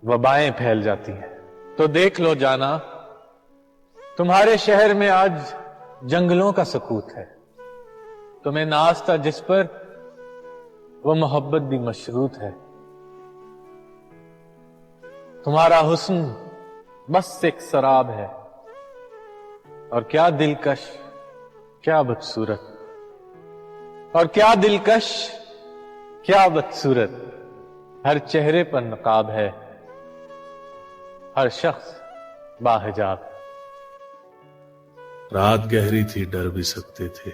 वबाएं फैल जाती हैं। तो देख लो जाना, तुम्हारे शहर में आज जंगलों का सकूत है। तुम्हें नाज था जिस पर, वो मोहब्बत भी मशरूत है। तुम्हारा हुस्न बस एक शराब है, और क्या दिलकश, क्या बदसूरत, और क्या दिलकश, क्या बदसूरत। हर चेहरे पर नकाब है, हर शख्स बाहिजाब। रात गहरी थी, डर भी सकते थे,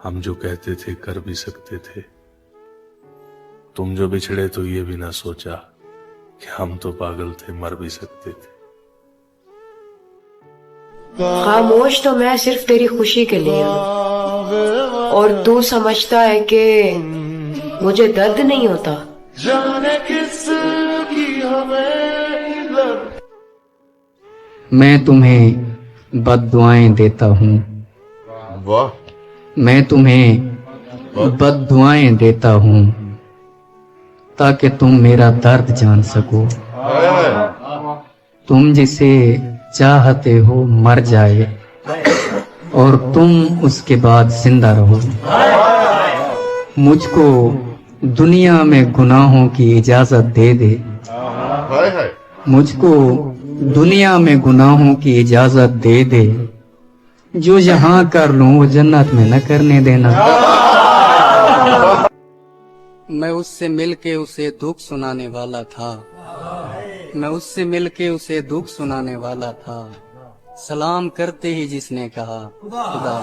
हम जो कहते थे कर भी सकते थे। तुम जो बिछड़े तो ये भी ना सोचा कि हम तो पागल थे, मर भी सकते थे। खामोश तो मैं सिर्फ तेरी खुशी के लिए हूँ, और तू समझता है कि मुझे दर्द नहीं होता। जाने किस की हमें मैं तुम्हें बद्दुआएं देता हूँ, वाह, मैं तुम्हें बद्दुआएं देता हूँ, ताकि तुम मेरा दर्द जान सको। तुम जिसे चाहते हो मर जाए, और तुम उसके बाद जिंदा रहो। मुझको दुनिया में गुनाहों की इजाजत दे दे, मुझको दुनिया में गुनाहों की इजाजत दे दे। जो यहाँ कर लूं वो जन्नत में न करने देना। मैं उससे मिलके उसे दुख सुनाने वाला था, मैं उससे मिलके उसे दुख सुनाने वाला था। सलाम करते ही जिसने कहा खुदा।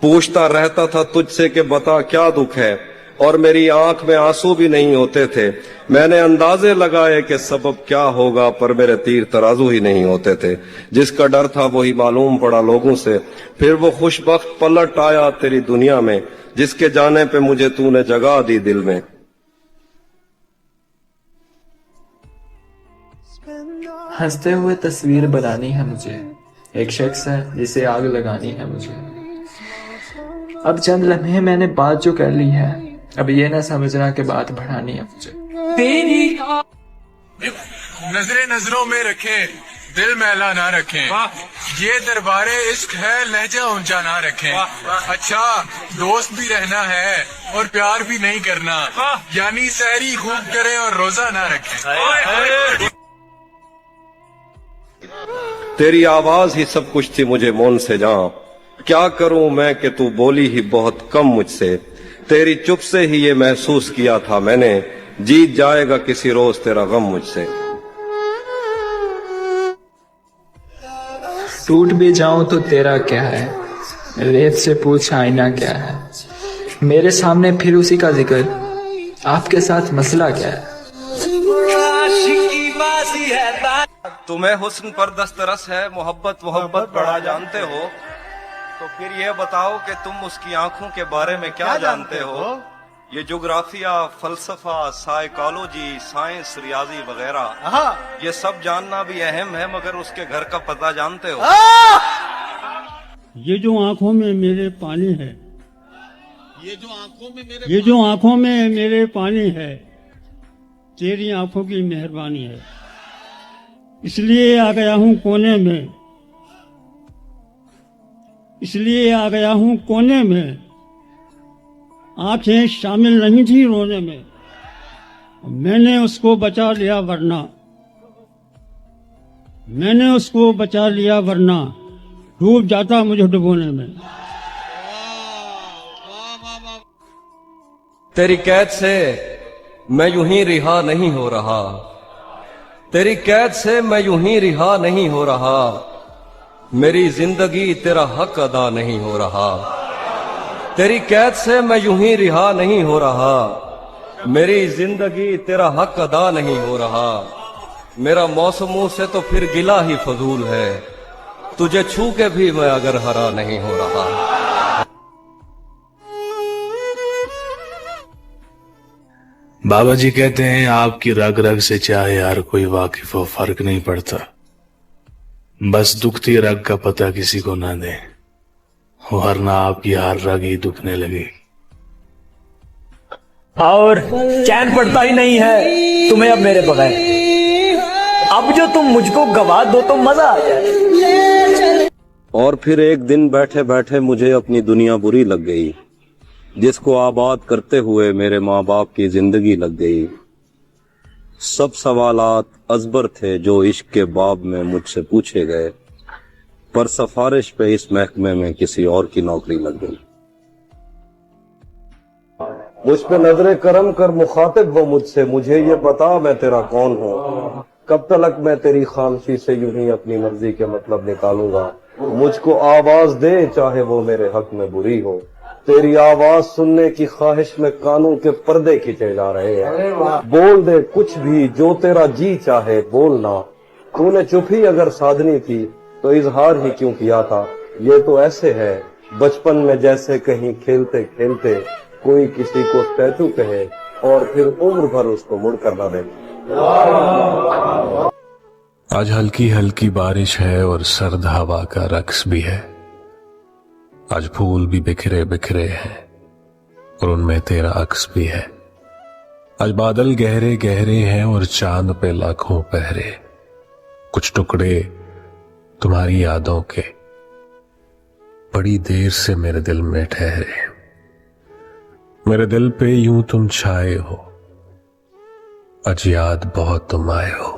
पूछता रहता था तुझसे कि बता क्या दुख है, और मेरी आंख में आंसू भी नहीं होते थे। मैंने अंदाजे लगाए कि सबब क्या होगा, पर मेरे तीर तराजू ही नहीं होते थे। जिसका डर था वही मालूम पड़ा लोगों से, फिर वो खुशबख्त पलट आया तेरी दुनिया में, जिसके जाने पे मुझे तूने जगह दी दिल में। हंसते हुए तस्वीर बनानी है मुझे, एक शख्स है जिसे आग लगानी है मुझे। अब चंद लम्हे मैंने बात जो कर ली है, अब ये ना समझना कि बात बढ़ानी है मुझे। तेरी नजरें नजरों में रखे, दिल मैला ना रखें। ये दरबारे इश्क है, लहजा ऊंचा ना रखें। अच्छा दोस्त भी रहना है और प्यार भी नहीं करना, यानी सहरी खूब करें और रोजा ना रखें। तेरी आवाज ही सब कुछ थी मुझे मौन से जहां, क्या करूं मैं कि तू बोली ही बहुत कम मुझसे। तेरी चुप से ही ये महसूस किया था मैंने, जीत जाएगा किसी रोज तेरा गम मुझसे। टूट भी जाऊं तो तेरा क्या है, रेत से पूछ आईना क्या है। मेरे सामने फिर उसी का जिक्र, आपके साथ मसला क्या है। तुम्हें हुस्न पर दस्तरस है, मोहब्बत मोहब्बत बड़ा जानते हो, तो फिर ये बताओ कि तुम उसकी आंखों के बारे में क्या जानते हो। ये जोग्राफिया, फलसफा, साइकोलॉजी, साइंस, रियाजी वगैरह, ये सब जानना भी अहम है, मगर उसके घर का पता जानते हो। ये जो आंखों में मेरे पानी है, ये जो आंखों में मेरे पानी है, तेरी आंखों की मेहरबानी है। इसलिए आ गया हूं कोने में, इसलिए आ गया हूं कोने में। आंखें शामिल नहीं थी रोने में, मैंने उसको बचा लिया वरना, मैंने उसको बचा लिया वरना डूब जाता मुझे डुबोने में। तेरी कैद से मैं यूं ही रिहा नहीं हो रहा, तेरी कैद से मैं यूं ही रिहा नहीं हो रहा। मेरी जिंदगी तेरा हक अदा नहीं हो रहा, तेरी कैद से मैं यूं ही रिहा नहीं हो रहा। मेरी जिंदगी तेरा हक अदा नहीं हो रहा। मेरा मौसमों से तो फिर गिला ही फजूल है, तुझे छू के भी मैं अगर हरा नहीं हो रहा। बाबा जी कहते हैं आपकी रग रग से चाहे यार कोई वाकिफ हो, फर्क नहीं पड़ता, बस दुखती रग का पता किसी को ना दे, वरना आपकी हर रग ही दुखने लगे। और चैन पड़ता ही नहीं है तुम्हें अब मेरे बगैर। अब जो तुम मुझको गवा दो तो मजा आ जाए। और फिर एक दिन बैठे बैठे मुझे अपनी दुनिया बुरी लग गई, जिसको आबाद करते हुए मेरे माँ बाप की जिंदगी लग गई। सब सवालात अजबर थे जो इश्क के बाब में मुझसे पूछे गए, पर सिफारिश पे इस महकमे में किसी और की नौकरी लग गई। मुझ पे नजरे करम कर मुखातिब हो मुझसे, मुझे ये बता मैं तेरा कौन हूँ। कब तक मैं तेरी खामोशी से यूं ही अपनी मर्जी के मतलब निकालूंगा। मुझको आवाज दे चाहे वो मेरे हक में बुरी हो। तेरी आवाज सुनने की ख्वाहिश में कानों के पर्दे खींचे जा रहे हैं। बोल दे कुछ भी जो तेरा जी चाहे बोलना। तूने चुप ही अगर साधनी थी तो इजहार ही क्यों किया था। ये तो ऐसे है बचपन में जैसे कहीं खेलते खेलते कोई किसी को स्टैचू कहे और फिर उम्र भर उसको मुड़ कर ना दे। आज हल्की हल्की बारिश है और सर्द हवा का रक्स भी है। आज फूल भी बिखरे बिखरे हैं और उनमें तेरा अक्स भी है। आज बादल गहरे गहरे हैं और चांद पे लाखों पहरे। कुछ टुकड़े तुम्हारी यादों के बड़ी देर से मेरे दिल में ठहरे। मेरे दिल पे यूं तुम छाए हो, आज याद बहुत तुम आए हो।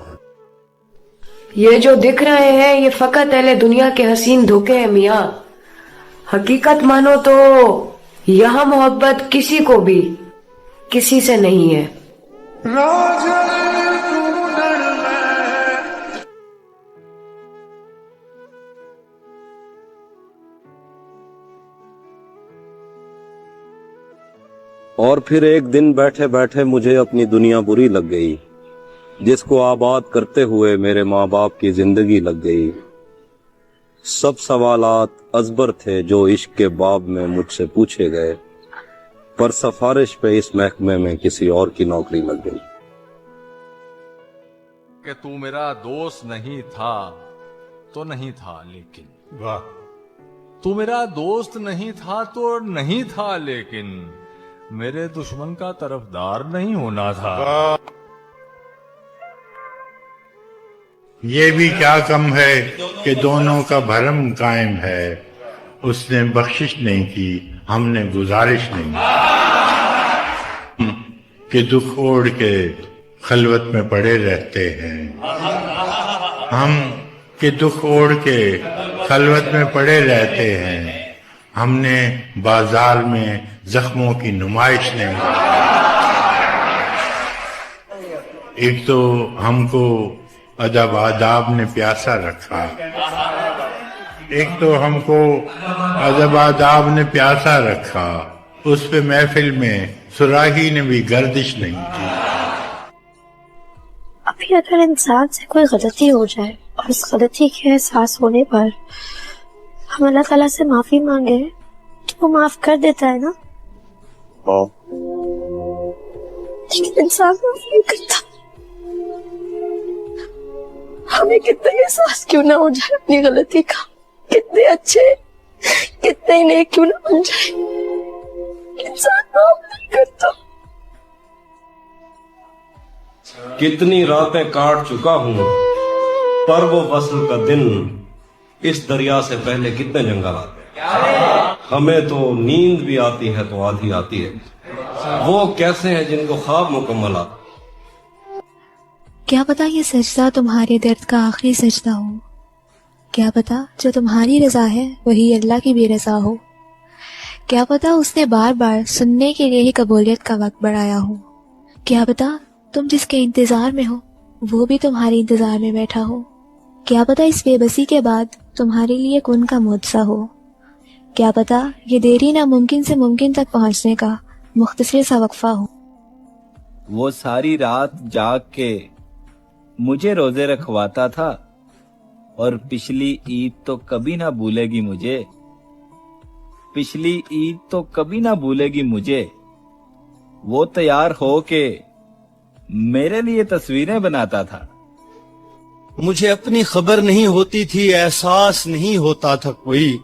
ये जो दिख रहे हैं ये फकत अहले दुनिया के हसीन धोखे हैं मियाँ। हकीकत मानो तो यहाँ मोहब्बत किसी को भी किसी से नहीं है। और फिर एक दिन बैठे बैठे मुझे अपनी दुनिया बुरी लग गई, जिसको आबाद करते हुए मेरे माँ बाप की जिंदगी लग गई। सब सवालात अजबर थे जो इश्क के बाब में मुझसे पूछे गए, पर सिफारिश पे इस महकमे में किसी और की नौकरी लग गई। कि तू मेरा दोस्त नहीं था तो नहीं था लेकिन, वाह, तू मेरा दोस्त नहीं था तो नहीं था लेकिन मेरे दुश्मन का तरफदार नहीं होना था। ये भी क्या कम है कि दोनों का भरम कायम है। उसने बख्शिश नहीं की, हमने गुजारिश नहीं की कि दुख ओढ़ के खलवत में पड़े रहते हैं हम, कि दुख ओढ़ के खलवत में पड़े रहते हैं। हमने बाजार में जख्मों की नुमाइश नहीं की। एक तो हमको अदब आदाब ने प्यासा रखा, एक तो हमको अदब आदाब ने प्यासा रखा, उस पे महफिल में सुराही ने भी गर्दिश नहीं की। अभी अगर इंसान से कोई गलती हो जाए और उस गलती के एहसास होने पर हम अल्लाह ताला से माफी मांगे तो वो माफ कर देता है ना। लेकिन इंसान माफ नहीं करता। हमें कितने एहसास क्यों ना हो जाए अपनी गलती का, कितने अच्छे कितने नेक क्यों ना बन जाए, इंसान माफ नहीं करता। कितनी रातें काट चुका हूँ पर वो वस्ल का दिन इस दरिया से पहले कितने जंगल आते। हमें तो नींद भी आती है तो आधी आती है, वो कैसे हैं जिनको ख्वाब मुकम्मल आता। क्या पता ये सजदा तुम्हारे दर्द का आखिरी सजदा हो। क्या पता जो तुम्हारी रजा है वही अल्लाह की भी रजा हो। क्या पता उसने बार बार सुनने के लिए ही कबूलियत का वक्त बढ़ाया हो। क्या पता तुम जिसके इंतजार में हो वो भी तुम्हारे इंतजार में बैठा हो। क्या पता इस बेबसी के बाद तुम्हारे लिए कौन का मुआवजा हो। क्या पता ये देरी नामुमकिन से मुमकिन तक पहुंचने का मुख्तसर सा वक्फा हो। वो सारी रात जाग के मुझे रोजे रखवाता था और पिछली ईद तो कभी ना भूलेगी मुझे, पिछली ईद तो कभी ना भूलेगी मुझे। वो तैयार हो के मेरे लिए तस्वीरें बनाता था। मुझे अपनी खबर नहीं होती थी, एहसास नहीं होता था कोई,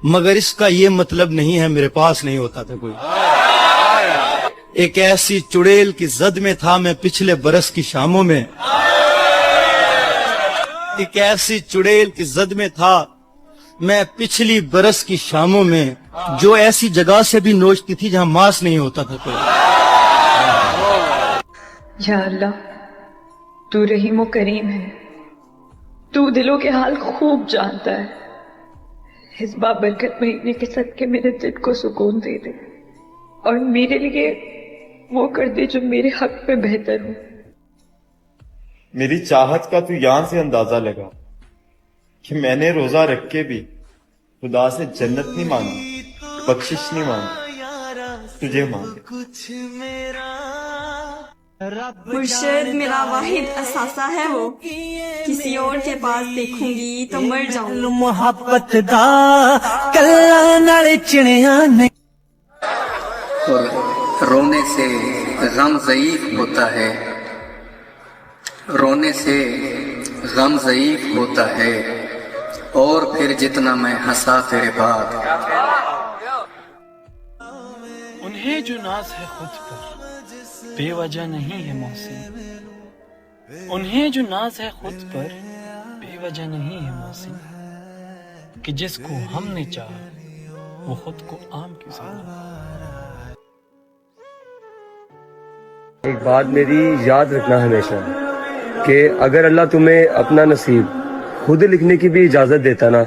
मगर इसका ये मतलब नहीं है मेरे पास नहीं होता था कोई। एक ऐसी चुड़ैल की जद में था मैं पिछले बरस की शामों में। एक ऐसी चुड़ैल की जद में था मैं पिछली बरस की शामों में, जो ऐसी जगह से भी नोचती थी जहां मांस नहीं होता था कोई। या अल्लाह, तू रहीम व करीम है, तू दिलों के हाल खूब जानता है। इस बाबरकत महीने के सदके मेरे दिल को सुकून दे दे और मेरे लिए वो कर दे जो मेरे हक में बेहतर हो। मेरी चाहत का तू यहां से अंदाजा लगा कि मैंने रोजा रख के भी खुदा से जन्नत नहीं मांगी, बख्शिश नहीं मांगी, तुझे मांगे। मुर्शिद मेरा वाहिद असासा है वो, किसी और के पास देखूंगी तो मर जाऊंगी। मोहब्बत दा कल्ला नाल चिड़िया नहीं। और रोने से गम ज़ईफ होता है, रोने से गम ज़ईफ होता है, और फिर जितना मैं हंसा तेरे बाद। उन्हें जो नाज है खुद पर बेवजह नहीं है मोहसिन, उन्हें जो नाज है खुद पर बेवजह नहीं है मोहसिन, कि जिसको हमने चाहा वो खुद को आम क्यों समझा। एक बात मेरी याद रखना हमेशा कि अगर अल्लाह तुम्हें अपना नसीब खुद लिखने की भी इजाजत देता ना,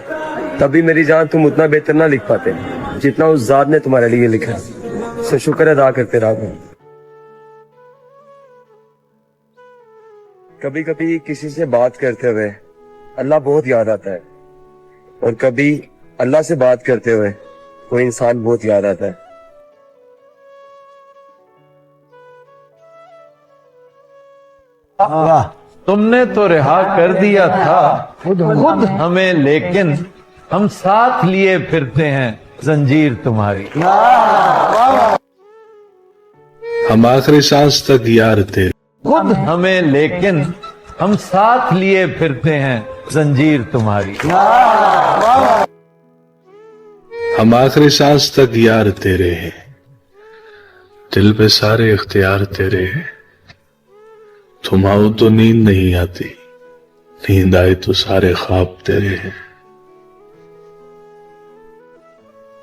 तभी मेरी जान तुम उतना बेहतर ना लिख पाते जितना उस जात ने तुम्हारे लिए लिखा। सो शुक्र अदा करते रहो। कभी कभी किसी से बात करते हुए अल्लाह बहुत याद आता है, और कभी अल्लाह से बात करते हुए कोई इंसान बहुत याद आता है। वाह, तुमने तो रिहा कर दिया था खुद हमें, लेकिन हम साथ लिए फिरते हैं जंजीर तुम्हारी। हम आखिरी सांस तक यार तेरे, खुद हमें, लेकिन हम साथ लिए फिरते हैं जंजीर तुम्हारी। हम आखिरी सांस तक यार तेरे हैं, दिल पे सारे इख्तियार तेरे हैं। तुम आओ तो नींद नहीं आती, नींद आए तो सारे ख्वाब तेरे हैं।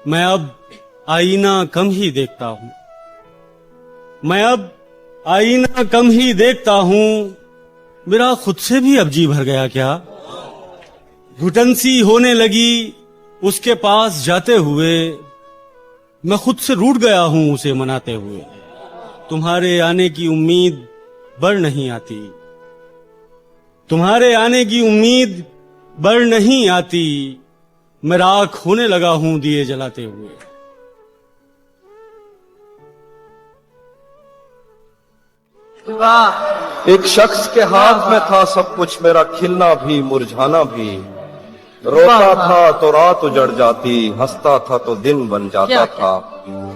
मैं अब आईना कम ही देखता हूँ, मैं अब आईना कम ही देखता हूँ, मेरा खुद से भी अब जी भर गया क्या। घुटन सी होने लगी उसके पास जाते हुए, मैं खुद से रूठ गया हूँ उसे मनाते हुए। तुम्हारे आने की उम्मीद बढ़ नहीं आती, तुम्हारे आने की उम्मीद बढ़ नहीं आती, मैं राख होने लगा हूं दिए जलाते हुए। एक शख्स के हाथ में था सब कुछ, मेरा खिलना भी मुरझाना भी। रोता था तो रात उजड़ जाती, हंसता था तो दिन बन जाता था।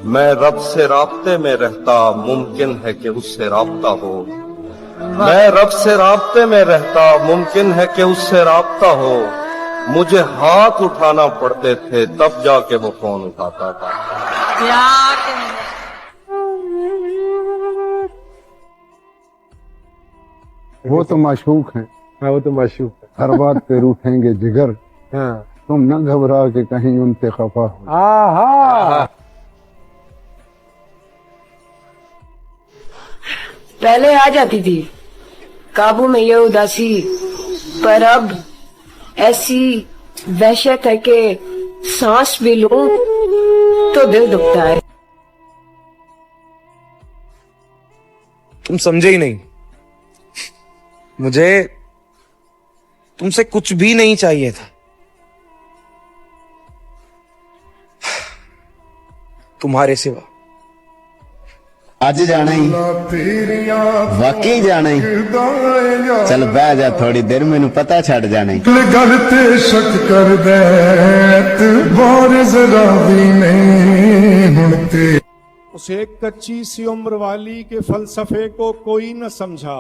मैं रब से राब्ते में रहता, मुमकिन है कि उससे राब्ता हो। मैं रब से राब्ते में रहता, मुमकिन है कि उससे राब्ता हो। मुझे हाथ उठाना पड़ते थे तब जाके वो फोन उठाता था। वो तो माशूक हैं, वो तो माशूक हर बात पे रूठेंगे जिगर। तुम न घबरा के कहीं उनसे खफा हो। पहले आ जाती थी काबू में ये उदासी, पर अब ऐसी वहशत है कि सांस भी लूं तो दिल दुखता है। तुम समझे ही नहीं, मुझे तुमसे कुछ भी नहीं चाहिए था। तुम्हारे सिवा आज जाना ही, वाकई जाना ही। चल बह जा थोड़ी देर, मैनू पता छड़ जाना ही। गल ते शक कर दे बार जरा भी नहीं मुड़ते। उस एक कच्ची सी उम्र वाली के फलसफे को कोई न समझा।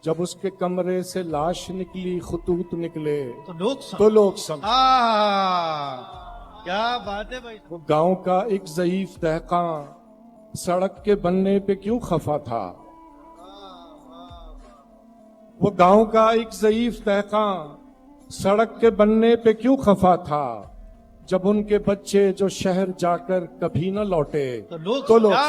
जब उसके कमरे से लाश निकली, खतूत निकले तो लोग समझे। क्या बात है भाई। वो गांव का एक ज़ईफ दहकां सड़क के बनने पे क्यों खफा था? वो गांव का एक ज़ईफ तहका सड़क के बनने पे क्यों खफा था? जब उनके बच्चे जो शहर जाकर कभी न लौटे तो लोग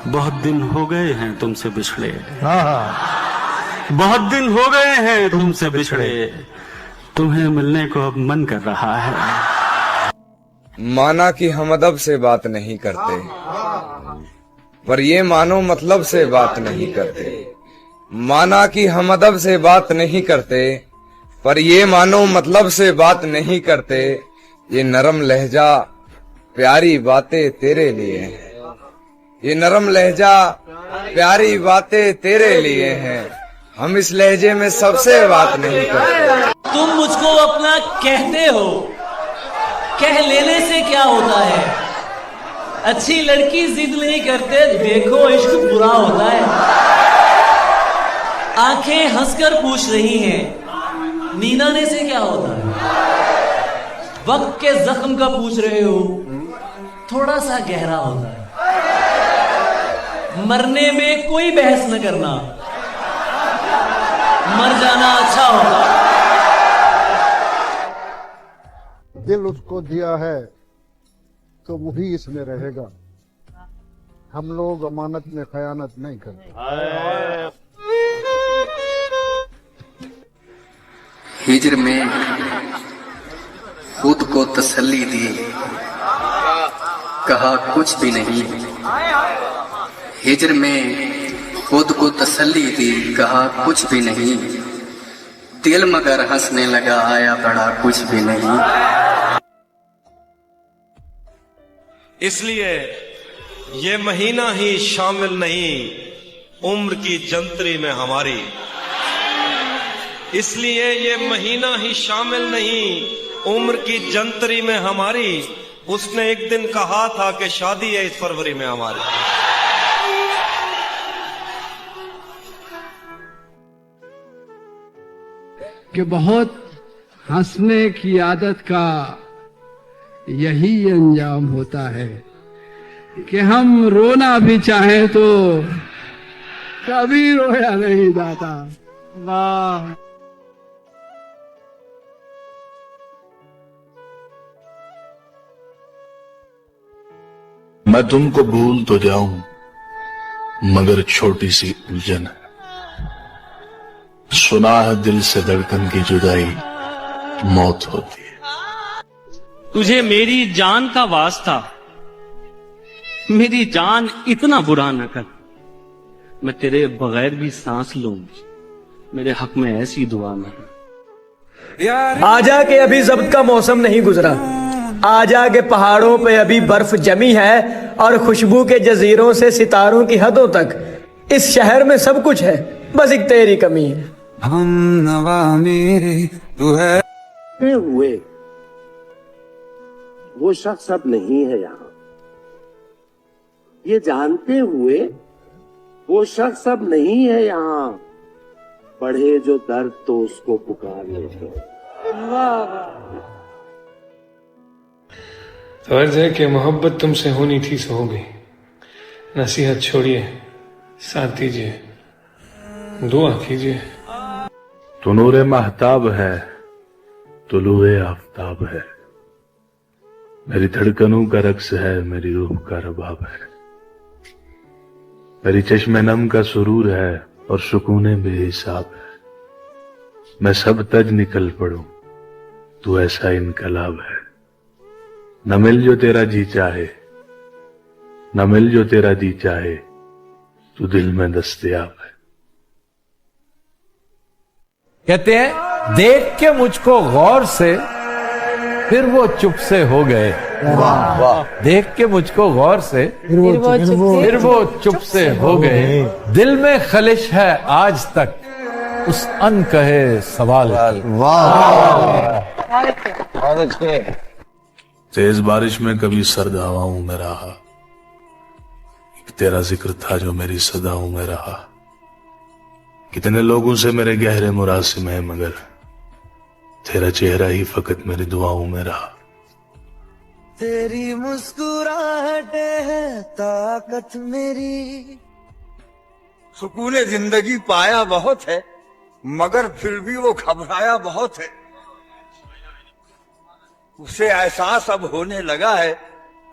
बहुत दिन हो गए हैं तुमसे बिछड़े, बहुत दिन हो गए हैं तुमसे बिछड़े, तुम्हें मिलने को अब मन कर रहा है। माना कि हम अदब से बात नहीं करते, पर ये मानो मतलब से बात नहीं करते। माना कि हम अदब से बात नहीं करते, पर ये मानो मतलब से बात नहीं करते। ये नरम लहजा प्यारी बातें तेरे लिए हैं, ये नरम लहजा प्यारी बातें तेरे लिए हैं। हम इस लहजे में सबसे बात नहीं करते। तुम मुझको अपना कहते हो, कह लेने से क्या होता है? अच्छी लड़की जिद नहीं करते, देखो इश्क बुरा होता है। आंखें हंसकर पूछ रही हैं, नींद आने से क्या होता है? वक्त के जख्म का पूछ रहे हो, थोड़ा सा गहरा होता है। मरने में कोई बहस न करना, मर जाना अच्छा होता है। दिल उसको दिया है तो वही इसमें रहेगा। हम लोग अमानत में खयानत नहीं करते। हिज्र में खुद को तसल्ली दी, कहा कुछ भी नहीं। हिज्र में खुद को तसल्ली दी, कहा कुछ भी नहीं। दिल मगर हंसने लगा, आया बड़ा कुछ भी नहीं। इसलिए ये महीना ही शामिल नहीं उम्र की जंतरी में हमारी। इसलिए ये महीना ही शामिल नहीं उम्र की जंतरी में हमारी। उसने एक दिन कहा था कि शादी है इस फरवरी में हमारी। कि बहुत हंसने की आदत का यही अंजाम होता है कि हम रोना भी चाहें तो कभी रोया नहीं जाता। वाह। मैं तुमको भूल तो जाऊं, मगर छोटी सी उलझन है। सुना है दिल से धड़कन की जुदाई मौत होती है। तुझे मेरी जान का वास्ता, मेरी जान इतना बुरा न कर। मैं तेरे बगैर भी सांस लूं, मेरे हक में ऐसी दुआ न कर। आजा के अभी जब्त का मौसम नहीं गुजरा, आजा के पहाड़ों पे अभी बर्फ जमी है और खुशबू के जजीरों से सितारों की हदों तक इस शहर में सब कुछ है, बस एक तेरी कमी है। हम नवा मेरे तू है हुए वो शख्स अब नहीं है यहाँ। ये जानते हुए वो शख्स अब नहीं है यहाँ। बढ़े जो दर्द तो उसको पुकार लेते। तो अर्ज है कि मोहब्बत तुमसे होनी थी सो हो गई। नसीहत छोड़िए, साथ दीजिए, दुआ कीजिए। तो नूरे महताब है, तुलूए आफ्ताब है। मेरी धड़कनों का रक्स है, मेरी रूह का रबाब है। मेरी चश्मे नम का सुरूर है और सुकूने बेहिसाब है। मैं सब तज निकल पड़ूं, तू ऐसा इनकलाब है। न मिल जो तेरा जी चाहे, न मिल जो तेरा जी चाहे, तू दिल में दस्तयाब है। कहते हैं देख के मुझको गौर से, फिर वो चुप से हो गए। वाह। देख के मुझको गौर से, फिर वो चुप से हो गए। दिल में खलिश है आज तक उस अनकहे सवाल। तेज बारिश में कभी सर्द हवाओं में रहा, एक तेरा जिक्र था जो मेरी सदाओं में रहा। कितने लोगों से मेरे गहरे मुरासिम है, मगर तेरा चेहरा ही फकत मेरी दुआओं में रहा। तेरी मुस्कुराहटे है ताकत मेरी। सुकून जिंदगी पाया बहुत है, मगर फिर भी वो घबराया बहुत है। उसे एहसास अब होने लगा है,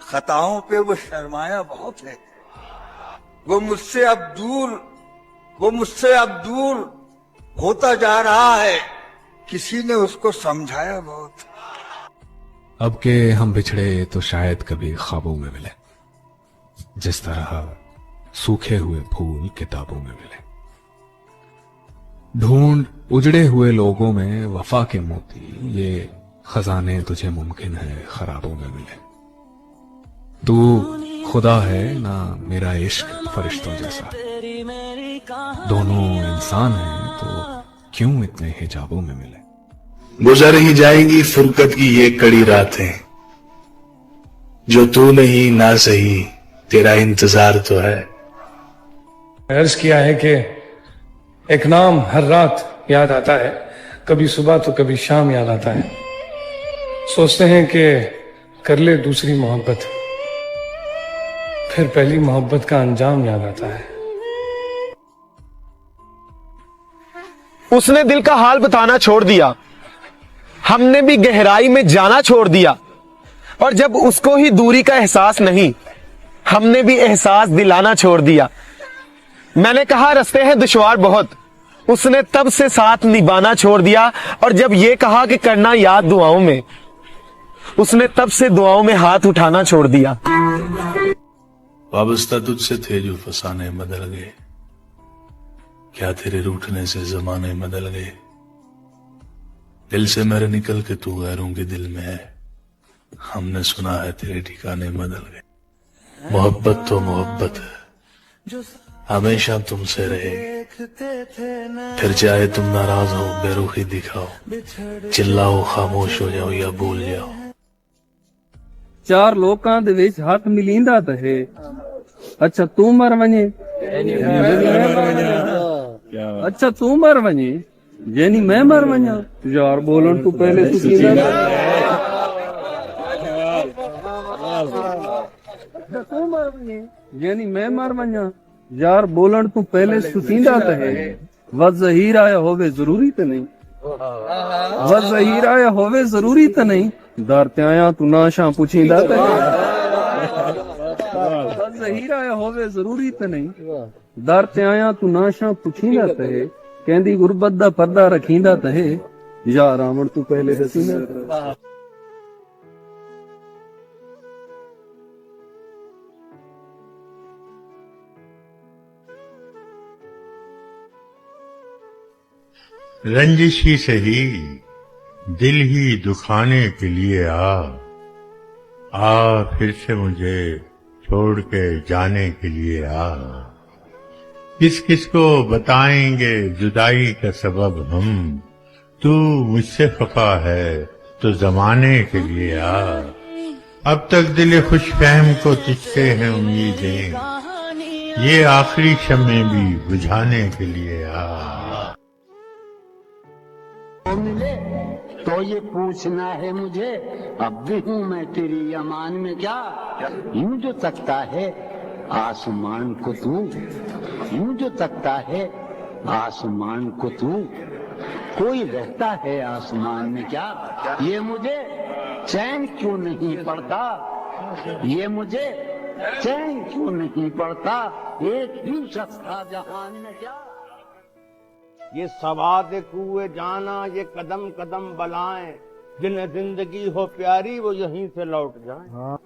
खताओं पे वो शर्माया बहुत है। वो मुझसे अब दूर होता जा रहा है, किसी ने उसको समझाया बहुत। अब के हम बिछड़े तो शायद कभी ख्वाबों में मिले, जिस तरह सूखे हुए फूल किताबों में मिले। ढूंढ उजड़े हुए लोगों में वफा के मोती, ये खजाने तुझे मुमकिन है खराबों में मिले। तू खुदा है ना मेरा इश्क फरिश्तों जैसा, दोनों इंसान हैं तो क्यों इतने हिजाबों में मिले। गुजर ही जाएंगी फुरकत की ये कड़ी रातें, जो तू नहीं ना सही तेरा इंतजार तो है। अर्ज किया है कि एक नाम हर रात याद आता है, कभी सुबह तो कभी शाम याद आता है। सोचते हैं कि कर ले दूसरी मोहब्बत, फिर पहली मोहब्बत का अंजाम याद आता है। उसने दिल का हाल बताना छोड़ दिया, हमने भी गहराई में जाना छोड़ दिया। और जब उसको ही दूरी का एहसास नहीं, हमने भी एहसास दिलाना छोड़ दिया। मैंने कहा रास्ते हैं दुश्वार बहुत, उसने तब से साथ निभाना छोड़ दिया। और जब ये कहा कि करना याद दुआओं में, उसने तब से दुआओं में हाथ उठाना छोड़ दिया। वाबस्ता तुझसे थे जो फसाने बदल गए, क्या तेरे रूठने से जमाने बदल गए। दिल से मेरे निकल के तू गैरों के दिल में है, हमने सुना है तेरे ठिकाने बदल गए। मोहब्बत तो मोहब्बत है, हमेशा तुमसे रहे, फिर चाहे तुम नाराज हो बेरुखी दिखाओ, चिल्लाओ खामोश हो जाओ या भूल जाओ। चार लोकां दे विच हथ मिलींदा ते है, अच्छा तू मर वने, अच्छा तू मर वने यानी मैं मर वना। यार बोलन तू पहले तू कींदा तू मर वने यानी मैं मर वना। यार बोलन तू पहले सुतींदा ते है, वत ज़हीर आया होवे जरूरी ते नहीं, वत ज़हीर आया होवे जरूरी ते नहीं। दर ते आया तू नाशा पुछींदा ते है, वत ज़हीर आया होवे जरूरी ते नहीं। दर ते आया तू नाशा पुछींदा ते है, कहंदी गुरबत दा पर्दा रखींदा ते है। यार आमण तू पहले दसींदा। रंजिश ही सही दिल ही दुखाने के लिए आ फिर से मुझे छोड़ के जाने के लिए आ। किस किस को बताएंगे जुदाई का सबब हम, तू मुझसे खफा है तो जमाने के लिए आ। अब तक दिल खुश फहम को तुझसे है उम्मीदें, ये आखिरी शम्मे भी बुझाने के लिए आ। मिले तो ये पूछना है मुझे, अब भी हूँ मैं तेरी अमान में क्या। यूं जो तकता है आसमान को तू, यूं जो तकता है आसमान को तू, कोई रहता है आसमान में क्या। ये मुझे चैन क्यों नहीं पड़ता, ये मुझे चैन क्यों नहीं पड़ता, एक ही शख्स था जहान में क्या। ये सवाद कुए जाना ये कदम कदम बलाएं, जिन्हें जिंदगी हो प्यारी वो यहीं से लौट जाएं।